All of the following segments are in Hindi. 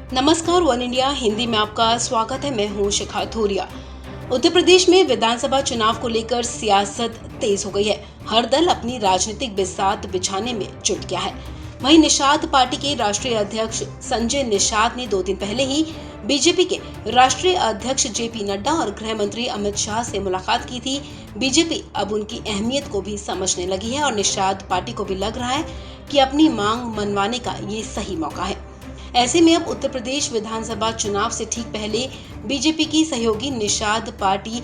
नमस्कार, वन इंडिया हिंदी में आपका स्वागत है। मैं हूं शिखा थोरिया। उत्तर प्रदेश में विधानसभा चुनाव को लेकर सियासत तेज हो गई है। हर दल अपनी राजनीतिक बिसात बिछाने में जुट गया है। वहीं निषाद पार्टी के राष्ट्रीय अध्यक्ष संजय निषाद ने 2 दिन पहले ही बीजेपी के राष्ट्रीय अध्यक्ष जेपी नड्डा और गृह मंत्री अमित शाह से मुलाकात की थी। बीजेपी अब उनकी अहमियत को भी समझने लगी है और निषाद पार्टी को भी लग रहा है कि अपनी मांग मनवाने का ये सही मौका है। ऐसे में अब उत्तर प्रदेश विधानसभा चुनाव से ठीक पहले बीजेपी की सहयोगी निषाद पार्टी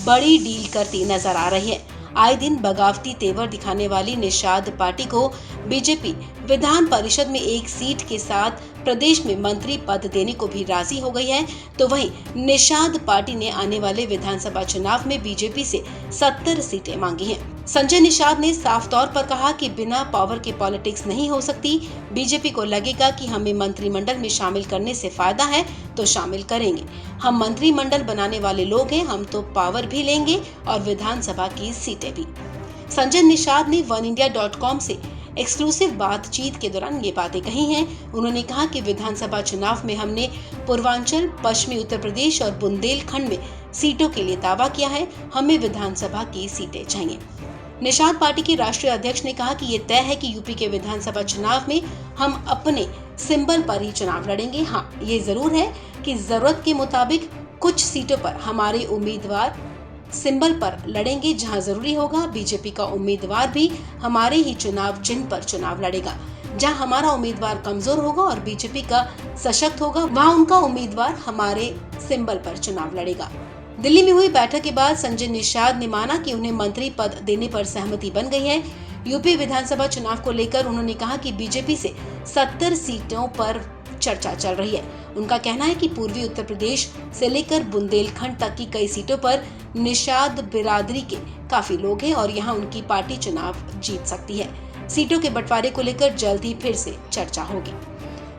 बड़ी डील करती नजर आ रही है। आए दिन बगावती तेवर दिखाने वाली निषाद पार्टी को बीजेपी विधान परिषद में 1 सीट के साथ प्रदेश में मंत्री पद देने को भी राजी हो गई है। तो वहीं निषाद पार्टी ने आने वाले विधानसभा चुनाव में बीजेपी से 70 सीटें मांगी हैं। संजय निषाद ने साफ तौर पर कहा कि बिना पावर के पॉलिटिक्स नहीं हो सकती। बीजेपी को लगेगा कि हमें मंत्रिमंडल में शामिल करने से फायदा है तो शामिल करेंगे। हम मंत्रिमंडल बनाने वाले लोग हैं, हम तो पावर भी लेंगे और विधानसभा की सीटें भी। संजय निषाद ने oneindia.com से एक्सक्लूसिव बातचीत के दौरान ये बातें कही हैं। उन्होंने कहा कि विधानसभा चुनाव में हमने पूर्वांचल, पश्चिमी उत्तर प्रदेश और बुंदेलखंड में सीटों के लिए दावा किया है। हमें विधानसभा की सीटें चाहिए। निषाद पार्टी के राष्ट्रीय अध्यक्ष ने कहा कि ये तय है कि यूपी के विधानसभा चुनाव में हम अपने सिंबल पर ही चुनाव लड़ेंगे। हाँ, ये जरूर है कि जरूरत के मुताबिक कुछ सीटों पर हमारे उम्मीदवार सिंबल पर लड़ेंगे। जहां जरूरी होगा बीजेपी का उम्मीदवार भी हमारे ही चुनाव चिन्ह पर चुनाव लड़ेगा। जहां हमारा उम्मीदवार कमजोर होगा और बीजेपी का सशक्त होगा, वहां उनका उम्मीदवार हमारे सिंबल पर चुनाव लड़ेगा। दिल्ली में हुई बैठक के बाद संजय निषाद ने माना कि उन्हें मंत्री पद देने पर सहमति बन गई है। यूपी विधानसभा चुनाव को लेकर उन्होंने कहा कि बीजेपी से 70 सीटों पर चर्चा चल रही है। उनका कहना है कि पूर्वी उत्तर प्रदेश से लेकर बुंदेलखंड तक की कई सीटों पर निषाद बिरादरी के काफी लोग हैं और यहां उनकी पार्टी चुनाव जीत सकती है। सीटों के बंटवारे को लेकर जल्द ही फिर से चर्चा होगी।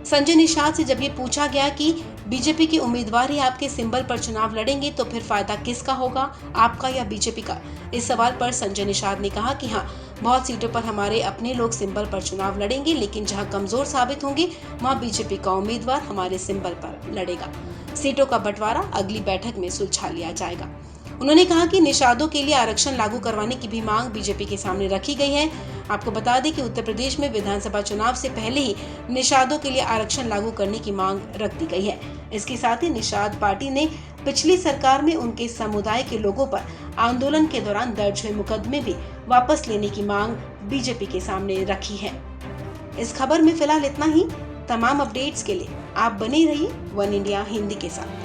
संजय निषाद से जब ये पूछा गया कि बीजेपी के उम्मीदवार ही आपके सिंबल पर चुनाव लड़ेंगे तो फिर फायदा किसका होगा, आपका या बीजेपी का? इस सवाल पर संजय निषाद ने कहा कि हाँ, बहुत सीटों पर हमारे अपने लोग सिंबल पर चुनाव लड़ेंगे, लेकिन जहां कमजोर साबित होंगे वहां बीजेपी का उम्मीदवार हमारे सिंबल पर लड़ेगा। सीटों का बंटवारा अगली बैठक में सुलझा लिया जाएगा। उन्होंने कहा कि निषादों के लिए आरक्षण लागू करवाने की भी मांग बीजेपी के सामने रखी गई है। आपको बता दें कि उत्तर प्रदेश में विधानसभा चुनाव से पहले ही निषादों के लिए आरक्षण लागू करने की मांग रख दी गई है। इसके साथ ही निषाद पार्टी ने पिछली सरकार में उनके समुदाय के लोगों पर आंदोलन के दौरान दर्ज हुए मुकदमे भी वापस लेने की मांग बीजेपी के सामने रखी है। इस खबर में फिलहाल इतना ही। तमाम अपडेट्स के लिए आप बने रहिए वन इंडिया हिंदी के साथ।